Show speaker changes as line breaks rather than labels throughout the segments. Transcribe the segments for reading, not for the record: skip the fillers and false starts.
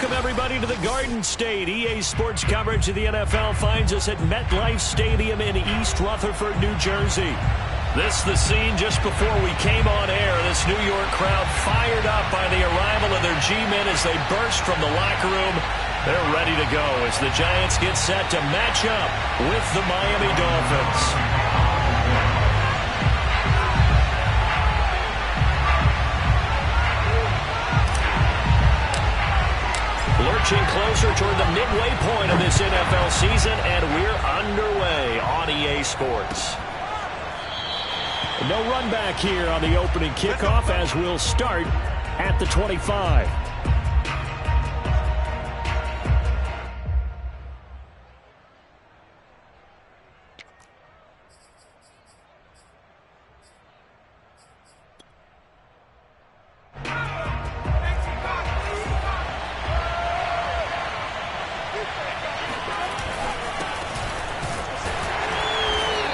Welcome, everybody, to the Garden State. EA Sports coverage of the NFL finds us at MetLife Stadium in East Rutherford, New Jersey. This the scene just before we came on air. This New York crowd fired up by the arrival of their G-men as they burst from the locker room. They're ready to go as the Giants get set to match up with the Miami Dolphins. Lurching closer toward the midway point of this NFL season, and we're underway on EA Sports. No run back here on the opening kickoff as we'll start at the 25.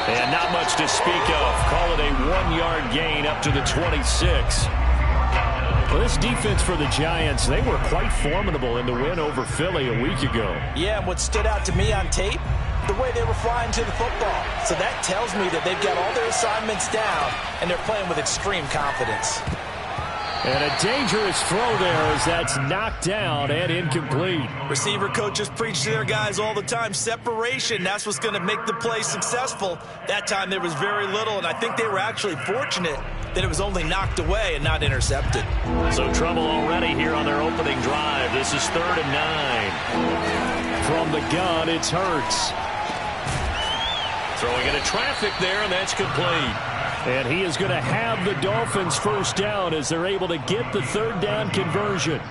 And not much to speak of. Call it a 1-yard gain up to the 26. Well, this defense for the Giants, they were quite formidable in the win over Philly a week ago.
Yeah, and what stood out to me on tape, the way they were flying to the football. So that tells me that they've got all their assignments down, and they're playing with extreme confidence.
And a dangerous throw there as that's knocked down and incomplete.
Receiver coaches preach to their guys all the time. Separation, that's what's going to make the play successful. That time there was very little, and I think they were actually fortunate that it was only knocked away and not intercepted.
So trouble already here on their opening drive. This is 3rd and 9. From the gun, it's Hurts. Throwing into traffic there, and that's complete. And he is going to have the Dolphins first down as they're able to get the 3rd down conversion.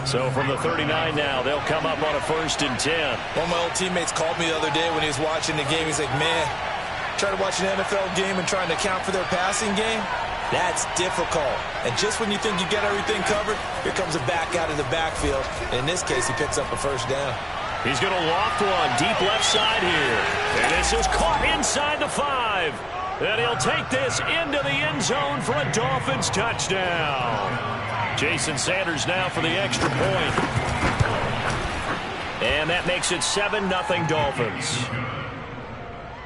So from the 39 now, they'll come up on a 1st and 10.
One of my old teammates called me the other day when he was watching the game. He's like, man, trying to watch an NFL game and trying to account for their passing game, that's difficult. And just when you think you get everything covered, here comes a back out of the backfield. In this case, he picks up a 1st down.
He's going to loft one deep left side here. And this is caught inside the 5. And he'll take this into the end zone for a Dolphins touchdown. Jason Sanders now for the extra point. And that makes it 7-0 Dolphins.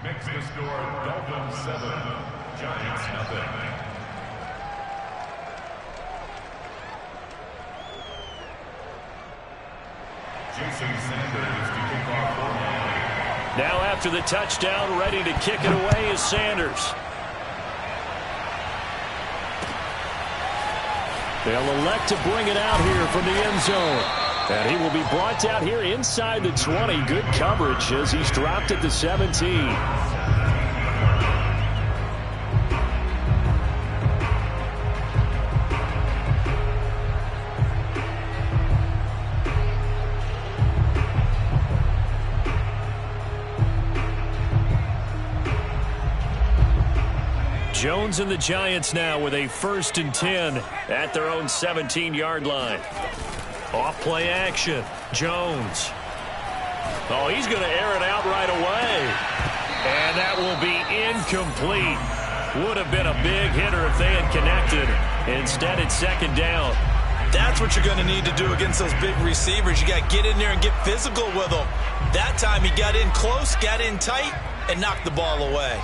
Makes the score Dolphins 7, Giants 0. Jason Sanders to kick off for Miami.
Now after the touchdown, ready to kick it away is Sanders. They'll elect to bring it out here from the end zone. And he will be brought out here inside the 20. Good coverage as he's dropped at the 17. Jones and the Giants now with a 1st and 10 at their own 17-yard line. Off play action. Jones. Oh, he's going to air it out right away. And that will be incomplete. Would have been a big hitter if they had connected. Instead, it's 2nd down.
That's what you're going to need to do against those big receivers. You got to get in there and get physical with them. That time he got in close, got in tight, and knocked the ball away.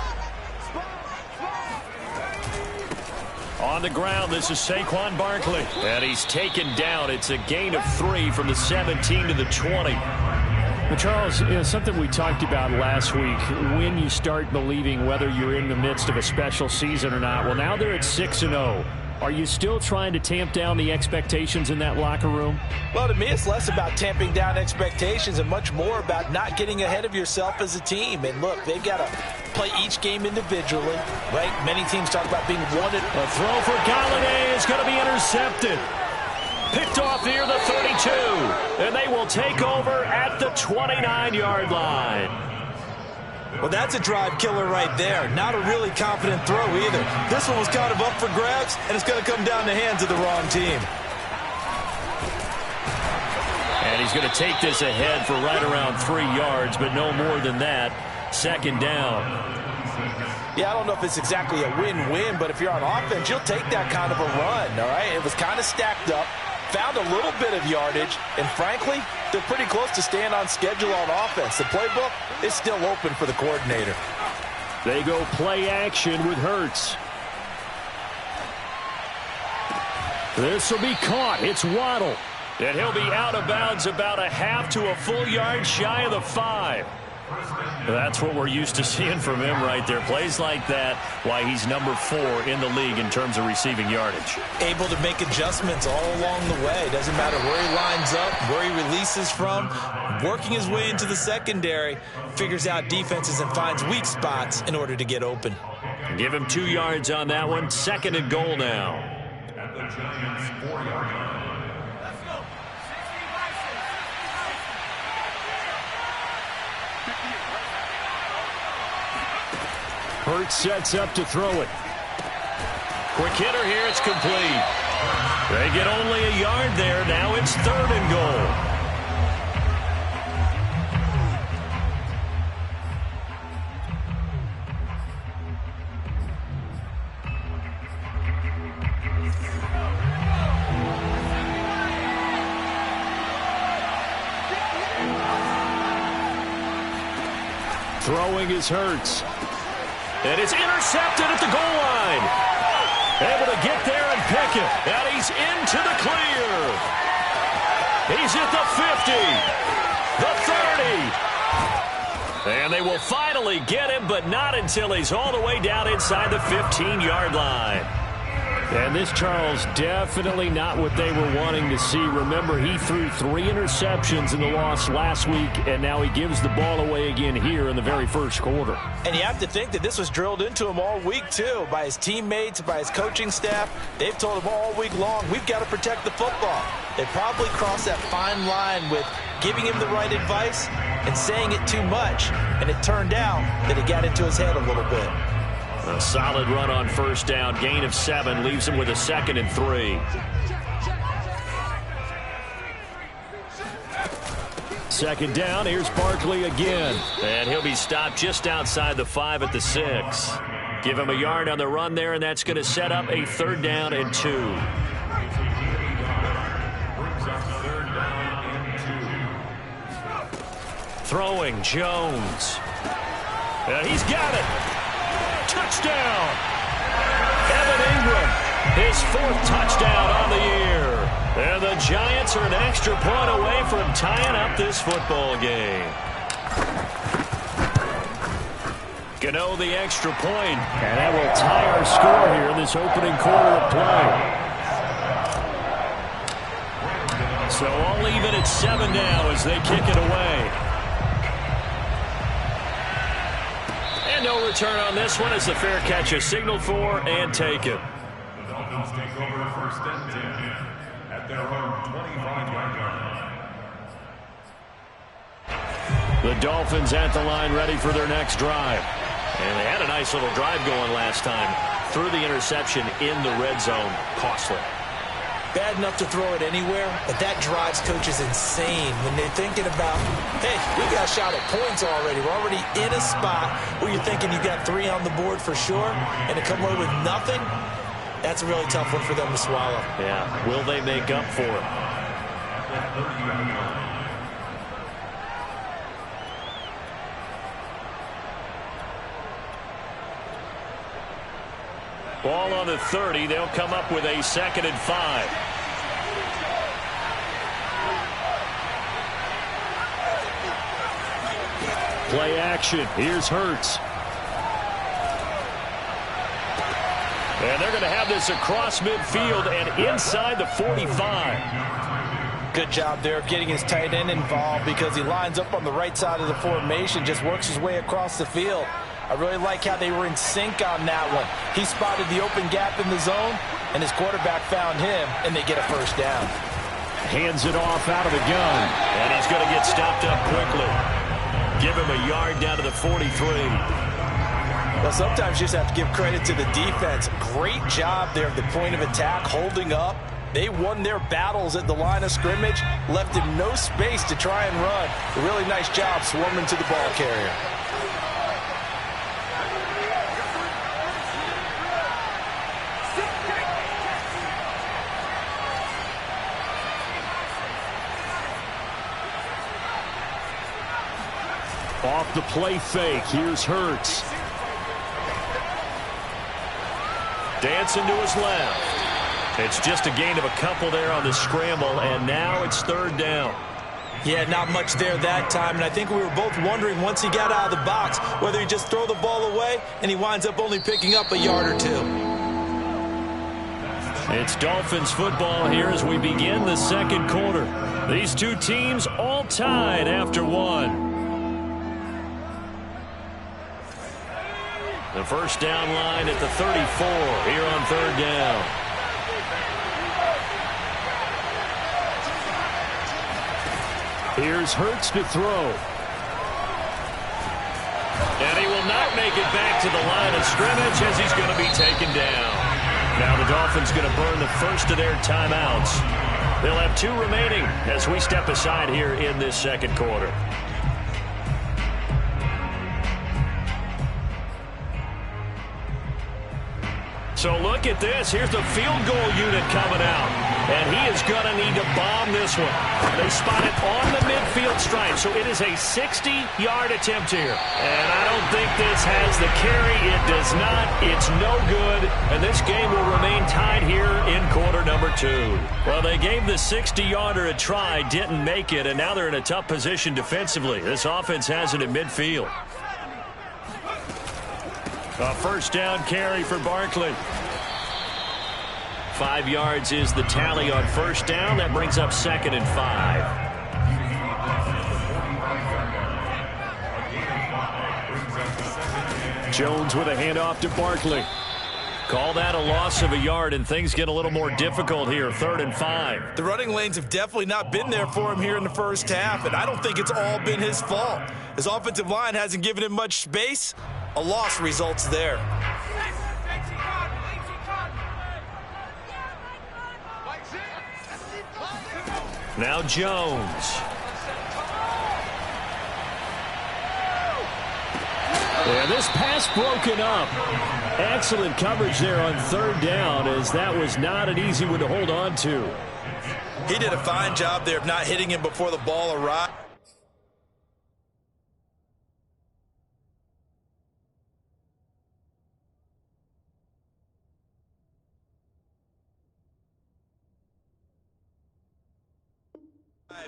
On the ground, this is Saquon Barkley. And he's taken down. It's a gain of 3 from the 17 to the 20. Well, Charles, something we talked about last week, when you start believing whether you're in the midst of a special season or not. Well, now they're at 6-0. Are you still trying to tamp down the expectations in that locker room?
Well, to me, it's less about tamping down expectations and much more about not getting ahead of yourself as a team. And look, they've got to play each game individually, right? Many teams talk about being one.
A throw for Galladay is going to be intercepted. Picked off near the 32. And they will take over at the 29-yard line.
Well, that's a drive killer right there. Not a really confident throw either. This one was kind of up for grabs, and it's going to come down the hands of the wrong team.
And he's going to take this ahead for right around 3 yards, but no more than that. 2nd down.
Yeah, I don't know if it's exactly a win-win, but if you're on offense, you'll take that kind of a run, all right? It was kind of stacked up. found a little bit of yardage, and frankly, they're pretty close to staying on schedule on offense. The playbook is still open for the coordinator.
They go play action with Hurts. This will be caught. It's Waddle. And he'll be out of bounds about a half to a full yard shy of the 5. That's what we're used to seeing from him right there. Plays like that, why he's number 4 in the league in terms of receiving yardage.
Able to make adjustments all along the way. Doesn't matter where he lines up, where he releases from. Working his way into the secondary, figures out defenses and finds weak spots in order to get open.
Give him 2 yards on that one. 2nd and goal now.
At the Giants' 4-yard line.
Hurts sets up to throw it. Quick hitter here. It's complete. They get only a yard there. Now it's 3rd and goal. Throwing is Hurts. And it's intercepted at the goal line. Able to get there and pick it. And he's into the clear. He's at the 50. The 30. And they will finally get him, but not until he's all the way down inside the 15-yard line. And this, Charles, definitely not what they were wanting to see. Remember, he threw 3 interceptions in the loss last week, and now he gives the ball away again here in the very first quarter.
And you have to think that this was drilled into him all week, too, by his teammates, by his coaching staff. They've told him all week long, we've got to protect the football. They probably crossed that fine line with giving him the right advice and saying it too much. And it turned out that it got into his head a little bit.
A solid run on first down. Gain of 7 leaves him with a 2nd and 3. Second down. Here's Barkley again. And he'll be stopped just outside the 5 at the 6. Give him a yard on the run there, and that's going to set up a 3rd down and 2. Throwing, Jones. And he's got it. Touchdown! Evan Ingram, his 4th touchdown on the year. And the Giants are an extra point away from tying up this football game. Gano the extra point, and that will tie our score here in this opening quarter of play. So all even at 7 now as they kick it away. No return on this one as the fair catch is signaled for and taken.
The Dolphins take over 1st and 10 at their own 25-yard line.
The Dolphins at the line ready for their next drive. And they had a nice little drive going last time. Threw the interception in the red zone. Costly.
Bad enough to throw it anywhere, but that drives coaches insane when they're thinking about, hey, we got a shot at points already. We're already in a spot where you're thinking you got 3 on the board for sure, and to come away with nothing, that's a really tough one for them to swallow.
Yeah, will they make up for it? Ball on the 30. They'll come up with a 2nd and 5. Play action. Here's Hurts. And they're going to have this across midfield and inside the 45.
Good job there of getting his tight end involved because he lines up on the right side of the formation, just works his way across the field. I really like how they were in sync on that one. He spotted the open gap in the zone, and his quarterback found him, and they get a 1st down.
Hands it off out of the gun, and he's going to get stopped up quickly. Give him a yard down to the 43.
Well, sometimes you just have to give credit to the defense. Great job there at the point of attack, holding up. They won their battles at the line of scrimmage, left him no space to try and run. A really nice job swarming to the ball carrier.
Off the play fake, here's Hurts. Dancing to his left. It's just a gain of a couple there on the scramble, and now it's third down.
Yeah, not much there that time, and I think we were both wondering once he got out of the box whether he just throw the ball away and he winds up only picking up a yard or two.
It's Dolphins football here as we begin the second quarter. These two teams all tied after one. The first down line at the 34 here on third down. Here's Hurts to throw. And he will not make it back to the line of scrimmage as he's going to be taken down. Now the Dolphins going to burn the first of their timeouts. They'll have 2 remaining as we step aside here in this second quarter. So look at this. Here's the field goal unit coming out. And he is going to need to bomb this one. They spot it on the midfield stripe. So it is a 60-yard attempt here. And I don't think this has the carry. It does not. It's no good. And this game will remain tied here in quarter number 2. Well, they gave the 60-yarder a try, didn't make it, and now they're in a tough position defensively. This offense has it in midfield. A first down carry for Barkley. 5 yards is the tally on first down. That brings up 2nd and 5. Jones with a handoff to Barkley. Call that a loss of a yard, and things get a little more difficult here. 3rd and 5.
The running lanes have definitely not been there for him here in the first half, and I don't think it's all been his fault. His offensive line hasn't given him much space. A loss results there.
Now Jones. And this pass broken up. Excellent coverage there on third down, as that was not an easy one to hold on to.
He did a fine job there of not hitting him before the ball arrived.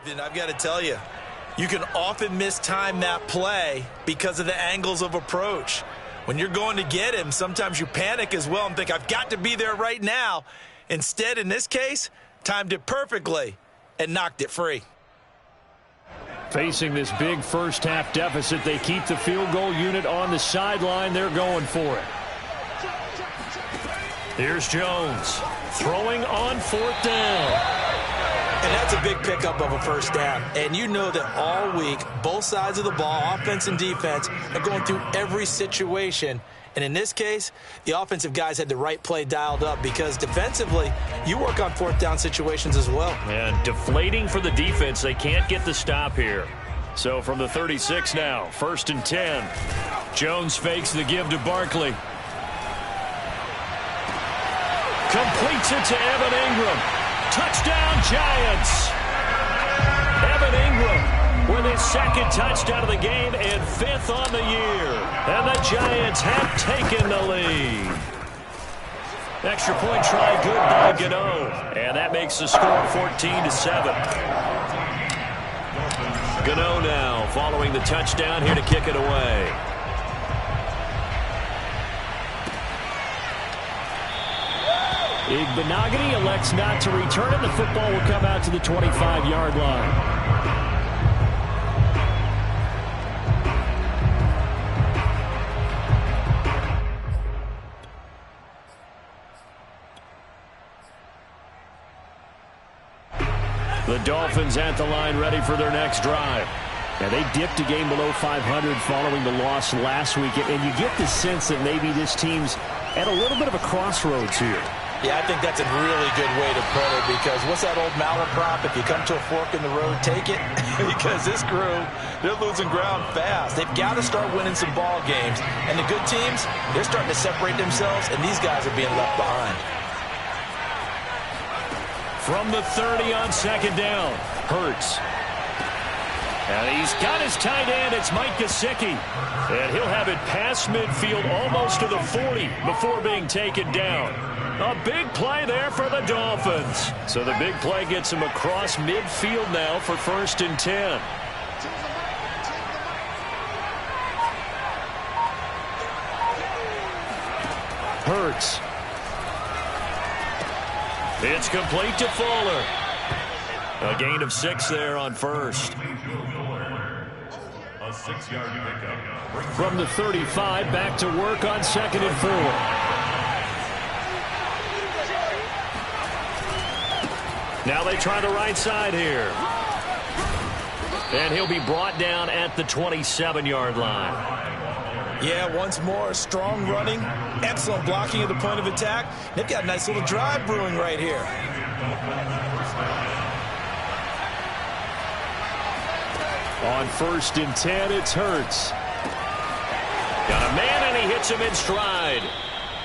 And I've got to tell you, you can often mistime that play because of the angles of approach. When you're going to get him, sometimes you panic as well and think, I've got to be there right now. Instead, in this case, timed it perfectly and knocked it free.
Facing this big first half deficit, they keep the field goal unit on the sideline. They're going for it. Here's Jones throwing on 4th down.
And that's a big pickup of a first down. And you know that all week, both sides of the ball, offense and defense, are going through every situation. And in this case, the offensive guys had the right play dialed up because defensively, you work on 4th down situations as well.
And deflating for the defense. They can't get the stop here. So from the 36 now, 1st and 10. Jones fakes the give to Barkley. Completes it to Evan Ingram. Touchdown, Giants! Evan Ingram with his 2nd touchdown of the game and 5th on the year. And the Giants have taken the lead. Extra point try good by Gano. And that makes the score 14-7. Gano now following the touchdown here to kick it away. Igbenogany elects not to return it. The football will come out to the 25-yard line. The Dolphins at the line ready for their next drive. Now, they dipped a game below 500 following the loss last week, and you get the sense that maybe this team's at a little bit of a crossroads here.
Yeah, I think that's a really good way to put it because what's that old malaprop? If you come to a fork in the road, take it. Because this crew, they're losing ground fast. They've got to start winning some ball games. And the good teams, they're starting to separate themselves, and these guys are being left behind.
From the 30 on 2nd down, Hurts. And he's got his tight end. It's Mike Gesicki. And he'll have it past midfield almost to the 40 before being taken down. A big play there for the Dolphins. So the big play gets him across midfield now for 1st and 10. Hurts. It's complete to Fuller. A gain of 6 there on first.
A 6-yard pickup.
From the 35, back to work on 2nd and 4. Now they try the right side here. And he'll be brought down at the 27-yard line.
Yeah, once more, strong running, excellent blocking at the point of attack. They've got a nice little drive brewing right here.
On 1st and 10, it's Hurts. Got a man, and he hits him in stride.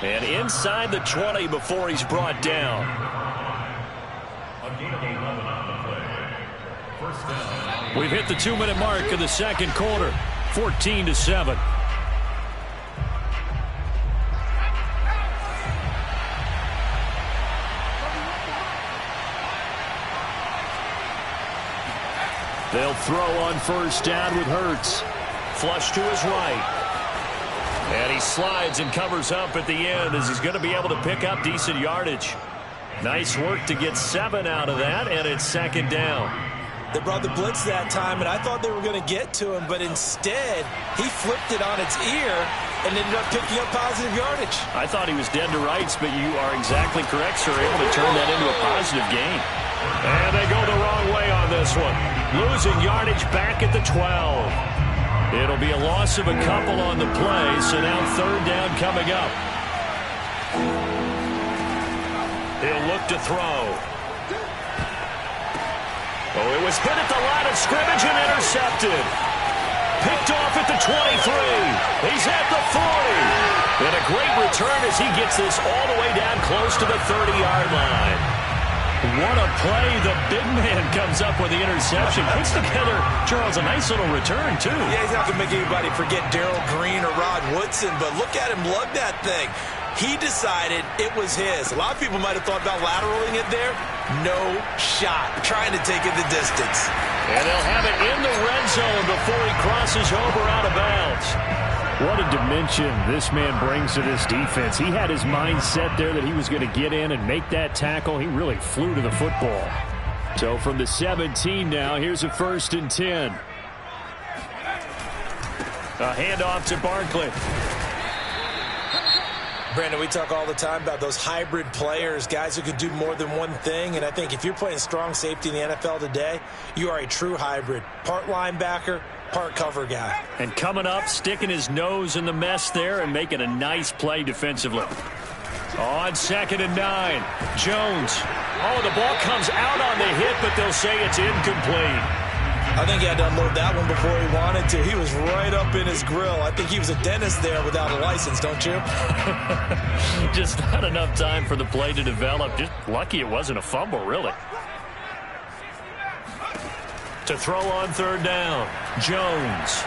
And inside the 20 before he's brought down.
A gain of 11 on the play. First down.
We've hit the 2-minute mark of the second quarter. 14-7. They'll throw on 1st down with Hurts. Flush to his right. And he slides and covers up at the end as he's going to be able to pick up decent yardage. Nice work to get 7 out of that, and it's 2nd down.
They brought the blitz that time, and I thought they were going to get to him, but instead, he flipped it on its ear and ended up picking up positive yardage.
I thought he was dead to rights, but you are exactly correct, sir. Able to turn that into a positive gain. And they go the wrong way on this one. Losing yardage back at the 12. It'll be a loss of a couple on the play, so now 3rd down coming up. He'll look to throw. Oh, it was hit at the line of scrimmage and intercepted. Picked off at the 23. He's at the 40. And a great return as he gets this all the way down close to the 30-yard line. What a play. The big man comes up with the interception. Puts together, Charles, a nice little return, too.
Yeah, he's not going to make anybody forget Darrell Green or Rod Woodson, but look at him lug that thing. He decided it was his. A lot of people might have thought about lateraling it there. No shot. Trying to take it the distance.
And they'll have it in the red zone before he crosses over out of bounds. What a dimension this man brings to this defense. He had his mind set there that he was going to get in and make that tackle. He really flew to the football. So from the 17 now, here's a 1st and 10. A handoff to Barkley.
Brandon, we talk all the time about those hybrid players, guys who could do more than one thing. And I think if you're playing strong safety in the NFL today, you are a true hybrid. Part linebacker, part cover guy.
And coming up, sticking his nose in the mess there and making a nice play defensively. On 2nd and 9, Jones. Oh, the ball comes out on the hit, but they'll say it's incomplete.
I think he had to unload that one before he wanted to. He was right up in his grill. I think he was a dentist there without a license, don't you?
Just not enough time for the play to develop. Just lucky it wasn't a fumble, really. To throw on 3rd down, Jones.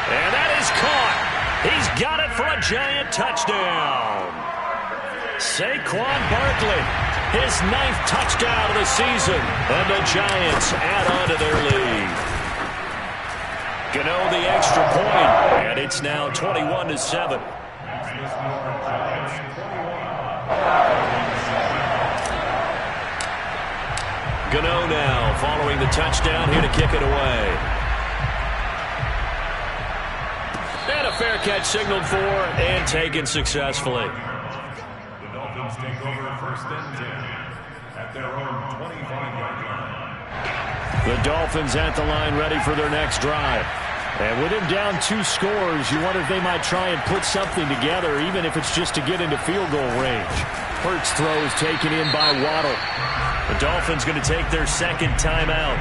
And that is caught. He's got it for a giant touchdown. Saquon Barkley, his 9th touchdown of the season, and the Giants add on to their lead. Gano the extra point, and it's now 21-7. Gano now following the touchdown here to kick it away. And a fair catch signaled for and taken successfully.
The Dolphins take over 1st and 10 at their own 25-yard line.
The Dolphins at the line ready for their next drive. And with him down 2 scores, you wonder if they might try and put something together, even if it's just to get into field goal range. Hurts throws taken in by Waddle. The Dolphins going to take their 2nd timeout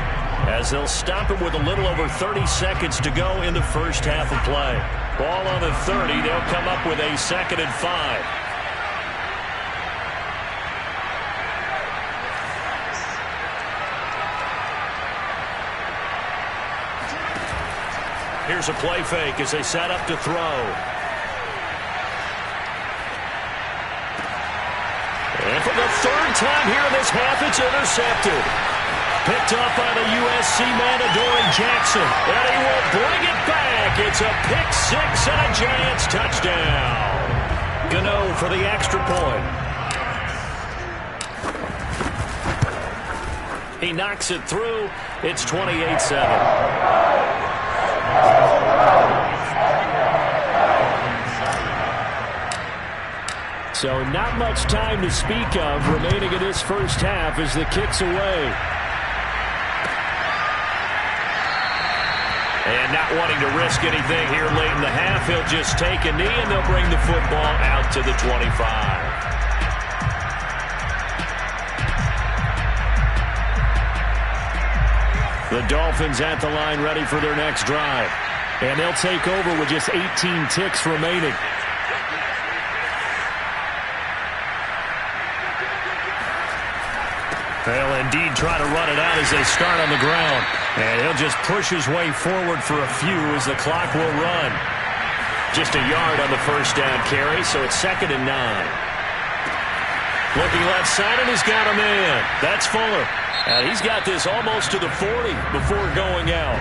as they'll stop it with a little over 30 seconds to go in the first half of play. Ball on the 30. They'll come up with a 2nd and 5. Here's a play fake as they set up to throw. And for the third time here in this half, it's intercepted. Picked up by the USC man, Adoree Jackson. And he will bring it back. It's a pick six and a Giants touchdown. Gano for the extra point. He knocks it through. It's 28-7. So not much time to speak of remaining in this first half as the kick's away. And not wanting to risk anything here late in the half, he'll just take a knee and they'll bring the football out to the 25. The Dolphins at the line ready for their next drive. And they'll take over with just 18 ticks remaining. They'll indeed try to run it out as they start on the ground. And he'll just push his way forward for a few as the clock will run. Just a yard on the first down carry, so it's 2nd and 9. Looking left side, and he's got a man. That's Fuller. And he's got this almost to the 40 before going out.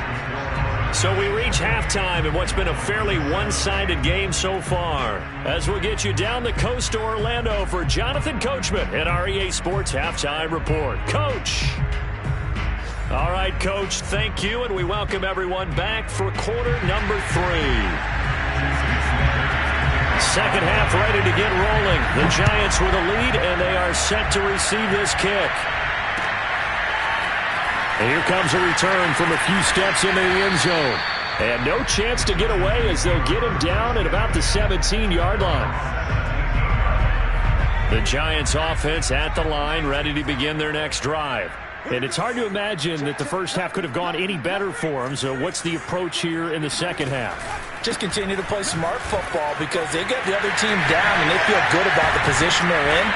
So we reach halftime in what's been a fairly one-sided game so far. As we'll get you down the coast to Orlando for Jonathan Coachman at our EA Sports Halftime Report. Coach! All right, Coach, thank you, and we welcome everyone back for quarter number 3. Second half ready to get rolling. The Giants with a lead, and they are set to receive this kick. And here comes a return from a few steps into the end zone. And no chance to get away as they'll get him down at about the 17-yard line. The Giants offense at the line ready to begin their next drive. And it's hard to imagine that the first half could have gone any better for them. So what's the approach here in the second half?
Just continue to play smart football because they get the other team down and they feel good about the position they're in.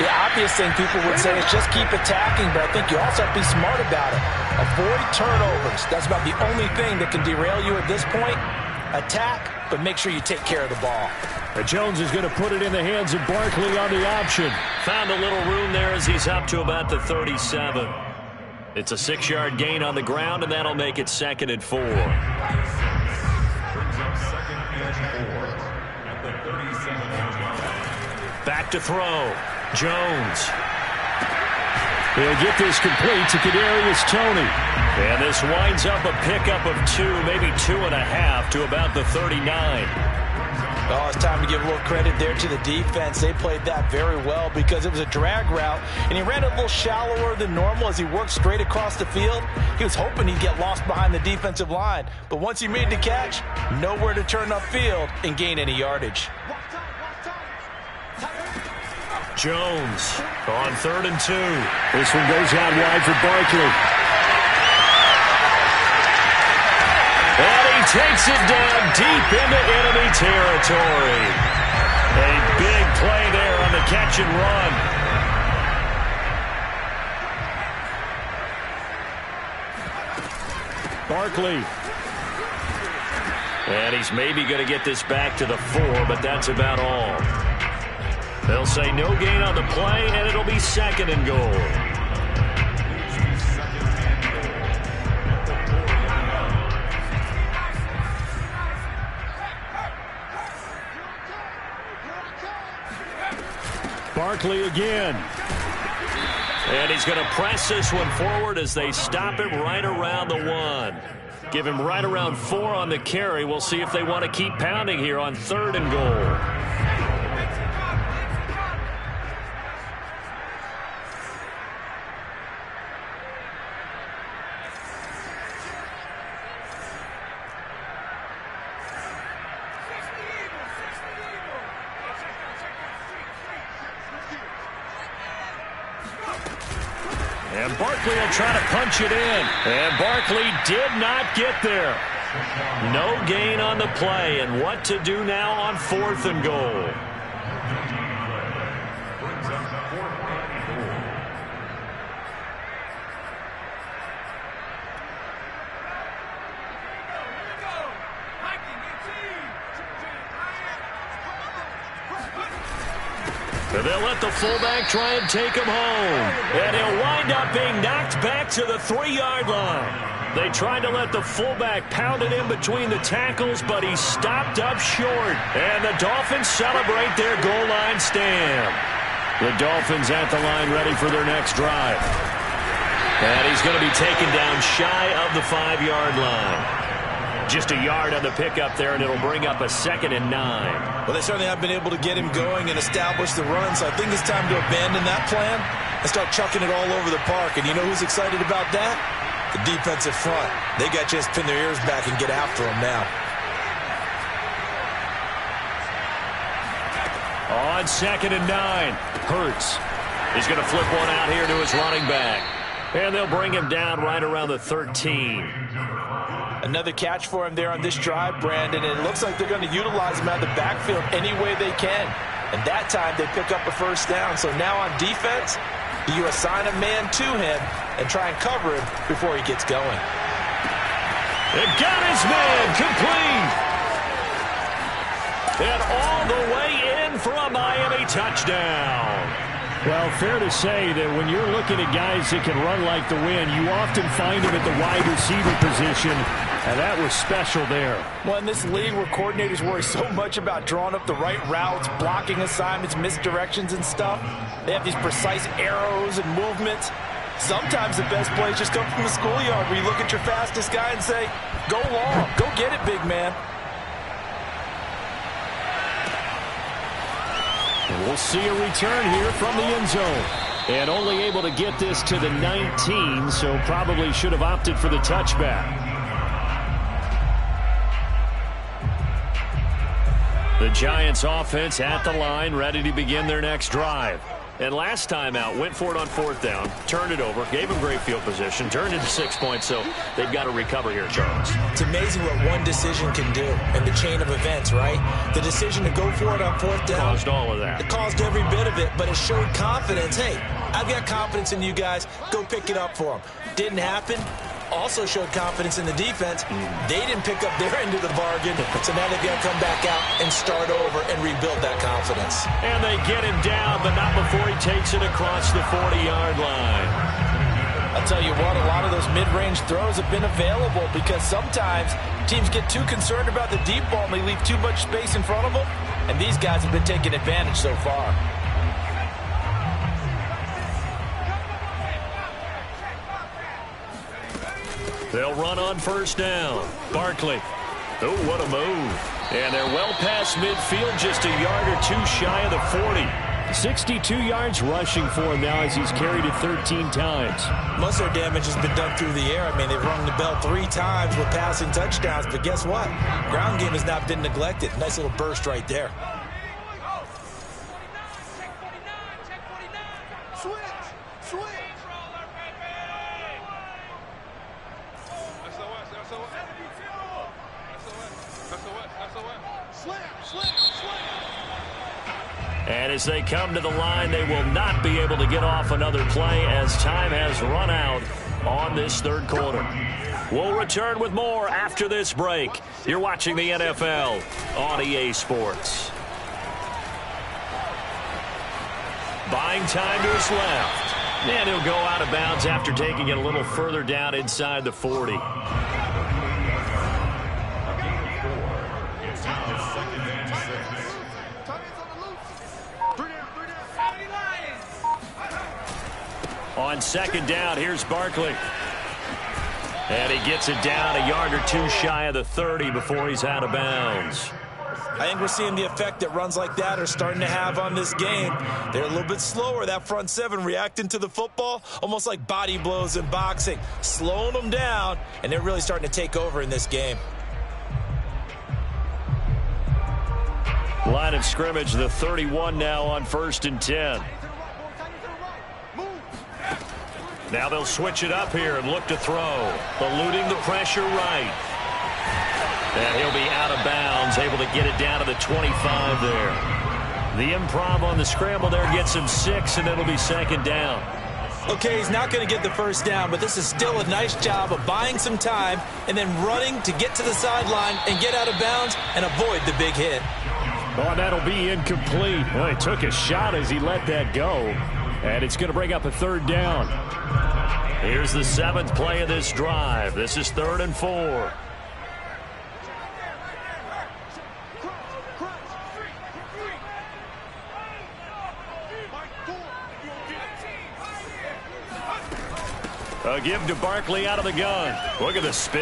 The obvious thing people would say is just keep attacking, but I think you also have to be smart about it. Avoid turnovers. That's about the only thing that can derail you at this point. Attack, but make sure you take care of the ball.
Jones is going to put it in the hands of Barkley on the option. Found a little room there as he's up to about the 37. It's a 6-yard gain on the ground, and that'll make it 2nd and 4.
Brings up 2nd and 4 at the 37-yard line.
Back to throw. Jones. He'll get this complete to Kadarius Toney. And this winds up a pickup of 2, maybe 2.5 to about the 39.
Oh, it's time to give a little credit there to the defense. They played that very well because it was a drag route, and he ran it a little shallower than normal as he worked straight across the field. He was hoping he'd get lost behind the defensive line, but once he made the catch, nowhere to turn upfield and gain any yardage.
Jones on 3rd and 2. This one goes out wide for Barkley. And he takes it down deep into enemy territory. A big play there on the catch and run. Barkley. And he's maybe going to get this back to the 4, but that's about all. They'll say no gain on the play, and it'll be 2nd and goal. Barkley again. And he's going to press this one forward as they stop him right around the 1. Give him right around 4 on the carry. We'll see if they want to keep pounding here on 3rd and goal. And Barkley will try to punch it in. And Barkley did not get there. No gain on the play. And what to do now on 4th and goal? They'll let the fullback try and take him home. And he'll wind up being knocked back to the 3-yard line. They tried to let the fullback pound it in between the tackles, but he stopped up short. And the Dolphins celebrate their goal line stand. The Dolphins at the line ready for their next drive. And he's going to be taken down shy of the 5-yard line. Just a yard on the pickup there, and it'll bring up a 2nd and 9.
Well, they certainly have been able to get him going and establish the run, so I think it's time to abandon that plan and start chucking it all over the park. And you know who's excited about that? The defensive front. They got a chance to pin their ears back and get after him now.
On 2nd and 9, Hurts. He's going to flip one out here to his running back. And they'll bring him down right around the 13.
Another catch for him there on this drive, Brandon, and it looks like they're going to utilize him out of the backfield any way they can. And that time they pick up a first down. So now on defense, you assign a man to him and try and cover him before he gets going.
It got his man complete. And all the way in for a Miami touchdown. Well, fair to say that when you're looking at guys that can run like the wind, you often find them at the wide receiver position, and that was special there.
Well, in this league where coordinators worry so much about drawing up the right routes, blocking assignments, misdirections and stuff, they have these precise arrows and movements. Sometimes the best plays just come from the schoolyard where you look at your fastest guy and say, go long, go get it, big man.
We'll see a return here from the end zone. And only able to get this to the 19, so probably should have opted for the touchback. The Giants offense at the line, ready to begin their next drive. And last time out, went for it on 4th down, turned it over, gave them great field position, turned into 6 points, so they've got to recover here, Charles.
It's amazing what one decision can do in the chain of events, right? The decision to go for it on 4th down.
Caused all of that.
It caused every bit of it, but it showed confidence. Hey, I've got confidence in you guys. Go pick it up for them. Didn't happen. Also showed confidence in the defense. They didn't pick up their end of the bargain, so now they've got to come back out and start over and rebuild that confidence.
And they get him down, but not before he takes it across the 40-yard line.
I'll tell you what, a lot of those mid-range throws have been available because sometimes teams get too concerned about the deep ball and they leave too much space in front of them, and these guys have been taking advantage so far.
They'll run on 1st down. Barkley. Oh, what a move. And they're well past midfield, just a yard or 2 shy of the 40. 62 yards rushing for him now as he's carried it 13 times.
Most of their damage has been done through the air. I mean, they've rung the bell 3 times with passing touchdowns, but guess what? Ground game has not been neglected. Nice little burst right there.
And as they come to the line, they will not be able to get off another play as time has run out on this 3rd quarter. We'll return with more after this break. You're watching the NFL on EA Sports. Buying time to his left. And he'll go out of bounds after taking it a little further down inside the 40. On 2nd down, here's Barkley. And he gets it down a yard or 2 shy of the 30 before he's out of bounds.
I think we're seeing the effect that runs like that are starting to have on this game. They're a little bit slower, that front 7 reacting to the football, almost like body blows in boxing, slowing them down, and they're really starting to take over in this game.
Line of scrimmage, the 31 now on 1st and 10. Now they'll switch it up here and look to throw. Eluding the pressure right. And he'll be out of bounds, able to get it down to the 25 there. The improv on the scramble there gets him 6, and it'll be 2nd down.
Okay, he's not going to get the first down, but this is still a nice job of buying some time and then running to get to the sideline and get out of bounds and avoid the big hit.
Oh, and that'll be incomplete. Well, he took a shot as he let that go. And it's going to bring up a third down. Here's the 7th play of this drive. This is 3rd and 4. A give to Barkley out of the gun. Look at the spin.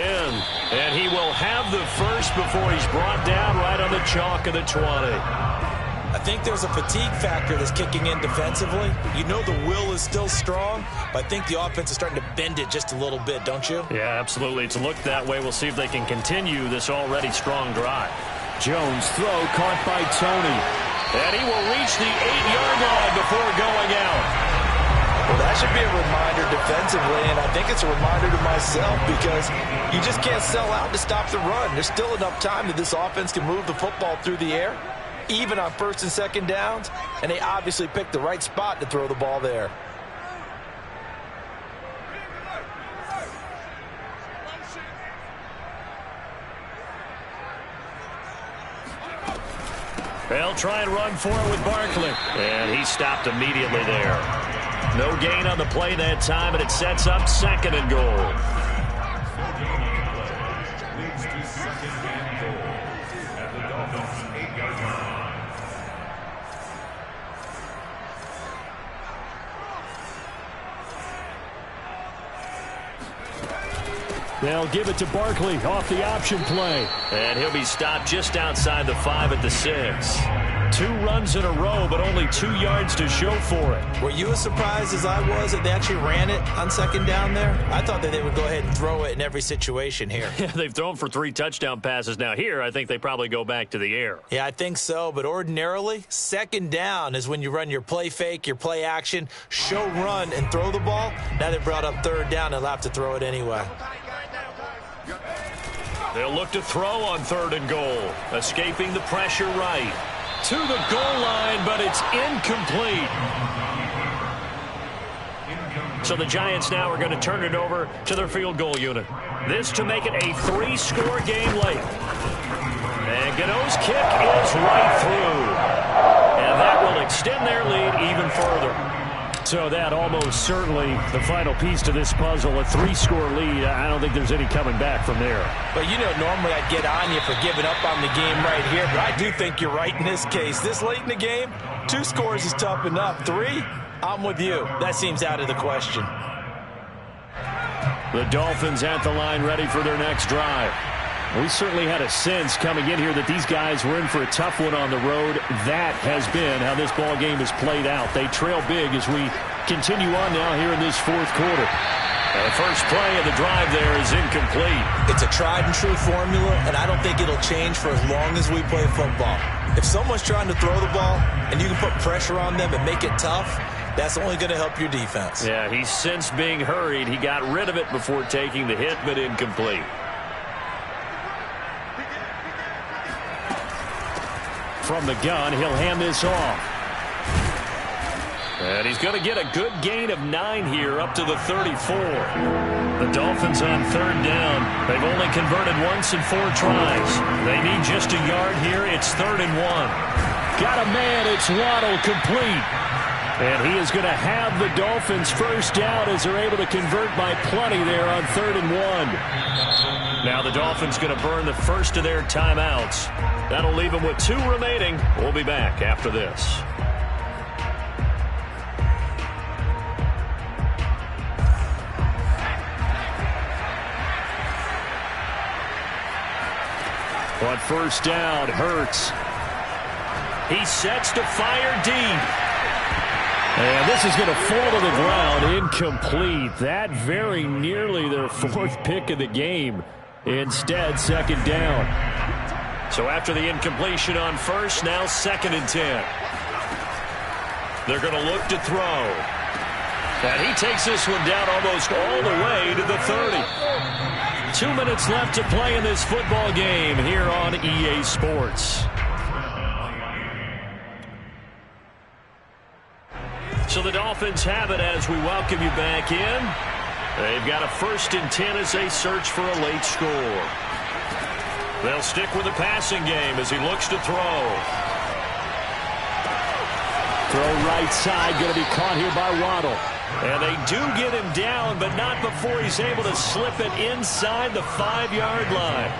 And he will have the first before he's brought down right on the chalk of the 20.
I think there's a fatigue factor that's kicking in defensively. You know the will is still strong, but I think the offense is starting to bend it just a little bit, don't you?
Yeah, absolutely. It's looked that way. We'll see if they can continue this already strong drive. Jones throw caught by Tony. And he will reach the 8-yard line before going out.
Well, that should be a reminder defensively, and I think it's a reminder to myself because you just can't sell out to stop the run. There's still enough time that this offense can move the football through the air, even on 1st and 2nd downs, and they obviously picked the right spot to throw the ball there.
They'll try and run for it with Barkley. And he stopped immediately there. No gain on the play that time, and it sets up 2nd and goal.
Leads to 2nd and goal at the Dolphins' 8-yard line.
They'll give it to Barkley off the option play. And he'll be stopped just outside the 5 at the 6. 2 runs in a row, but only 2 yards to show for it.
Were you as surprised as I was that they actually ran it on 2nd down there? I thought that they would go ahead and throw it in every situation here.
Yeah, they've thrown for 3 touchdown passes. Now here, I think they probably go back to the air.
Yeah, I think so, but ordinarily, 2nd down is when you run your play fake, your play action, show run, and throw the ball. Now they brought up 3rd down, they'll have to throw it anyway.
They'll look to throw on 3rd and goal, escaping the pressure right. To the goal line, but it's incomplete. So the Giants now are going to turn it over to their field goal unit. This to make it a 3-score game late. And Gano's kick is right through. And that will extend their lead even further. So that almost certainly the final piece to this puzzle, a 3-score lead. I don't think there's any coming back from there.
But you know, normally I'd get on you for giving up on the game right here, but I do think you're right in this case. This late in the game, 2 scores is tough enough. 3, I'm with you. That seems out of the question.
The Dolphins at the line ready for their next drive. We certainly had a sense coming in here that these guys were in for a tough one on the road. That has been how this ball game has played out. They trail big as we continue on now here in this 4th quarter. The first play of the drive there is incomplete.
It's a tried-and-true formula, and I don't think it'll change for as long as we play football. If someone's trying to throw the ball and you can put pressure on them and make it tough, that's only going to help your defense.
Yeah, he's since being hurried. He got rid of it before taking the hit, but incomplete. From the gun, he'll hand this off. And he's going to get a good gain of 9 here up to the 34. The Dolphins on 3rd down. They've only converted once in 4 tries. They need just a yard here. It's 3rd and 1. Got a man. It's Waddle complete. And he is going to have the Dolphins first down as they're able to convert by plenty there on 3rd and 1. Now the Dolphins going to burn the first of their timeouts. That'll leave them with 2 remaining. We'll be back after this. On 1st down, Hurts. He sets to fire deep. And this is going to fall to the ground, incomplete. That very nearly their 4th pick of the game. Instead, 2nd down. So after the incompletion on 1st, now 2nd and 10. They're going to look to throw. And he takes this one down almost all the way to the 30. 2 minutes left to play in this football game here on EA Sports. So the Dolphins have it as we welcome you back in. They've got a 1st and 10 as they search for a late score. They'll stick with the passing game as he looks to throw. Throw right side, going to be caught here by Waddle. And they do get him down, but not before he's able to slip it inside the 5-yard line.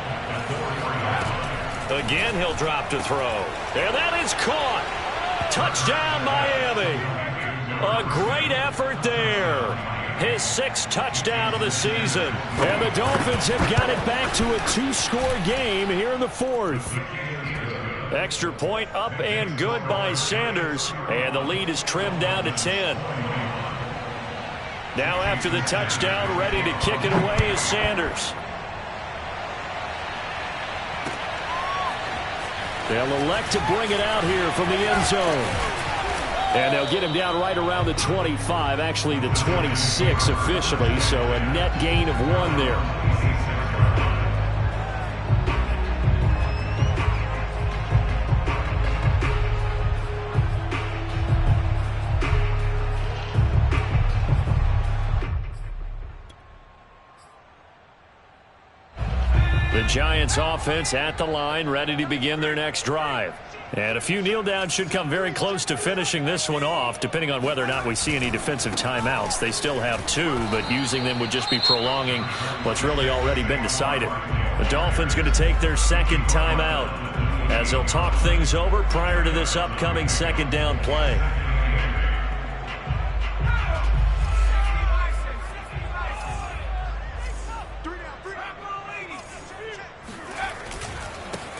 Again, he'll drop to throw. And that is caught. Touchdown, Miami. A great effort there. His 6th touchdown of the season. And the Dolphins have got it back to a 2-score game here in the 4th. Extra point up and good by Sanders. And the lead is trimmed down to 10. Now after the touchdown, ready to kick it away is Sanders. They'll elect to bring it out here from the end zone. And they'll get him down right around the 25, actually the 26 officially, so a net gain of 1 there. The Giants offense at the line, ready to begin their next drive. And a few kneel downs should come very close to finishing this one off, depending on whether or not we see any defensive timeouts. They still have 2, but using them would just be prolonging what's really already been decided. The Dolphins going to take their 2nd timeout as they'll talk things over prior to this upcoming 2nd down play.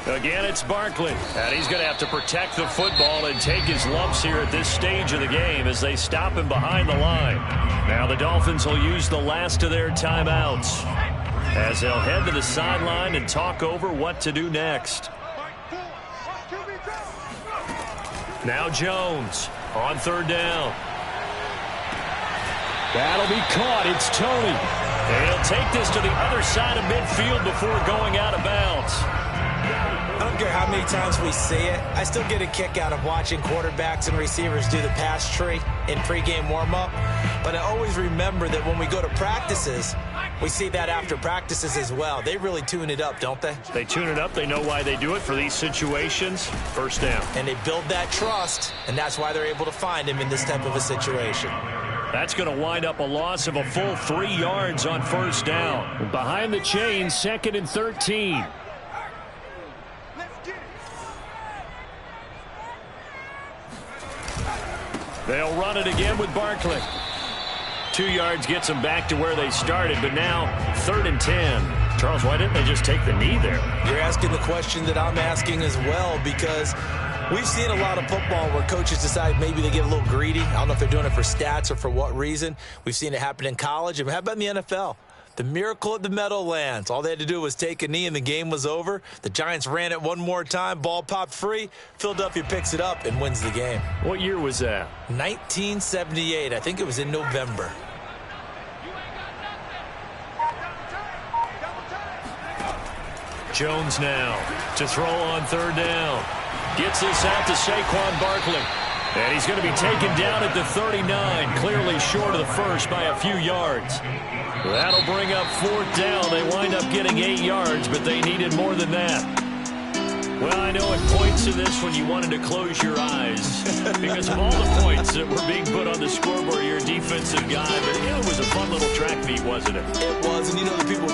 Again, it's Barkley, and he's going to have to protect the football and take his lumps here at this stage of the game as they stop him behind the line. Now the Dolphins will use the last of their timeouts as they'll head to the sideline and talk over what to do next. Now Jones on 3rd down. That'll be caught. It's Tony. And he'll take this to the other side of midfield before going out of bounds.
I don't care how many times we see it. I still get a kick out of watching quarterbacks and receivers do the pass tree in pregame warm-up. But I always remember that when we go to practices, we see that after practices as well. They really tune it up, don't they?
They tune it up. They know why they do it for these situations. 1st down.
And they build that trust, and that's why they're able to find him in this type of a situation.
That's going to wind up a loss of a full 3 yards on 1st down. Behind the chains, 2nd and 13. They'll run it again with Barkley. 2 yards gets them back to where they started, but now 3rd and 10. Charles, why didn't they just take the knee there?
You're asking the question that I'm asking as well, because we've seen a lot of football where coaches decide maybe they get a little greedy. I don't know if they're doing it for stats or for what reason. We've seen it happen in college. And how about in the NFL? The miracle at the Meadowlands. All they had to do was take a knee and the game was over. The Giants ran it one more time. Ball popped free. Philadelphia picks it up and wins the game.
What year was that?
1978. I think it was in November.
Jones now to throw on 3rd down. Gets this out to Saquon Barkley. And he's going to be taken down at the 39, clearly short of the first by a few yards. That'll bring up 4th down. They wind up getting 8 yards, but they needed more than that. Well, I know at points of this when you wanted to close your eyes because of all the points that were being put on the scoreboard. You're a defensive guy, but it was a fun little track meet, wasn't it?
It was, and you know the people...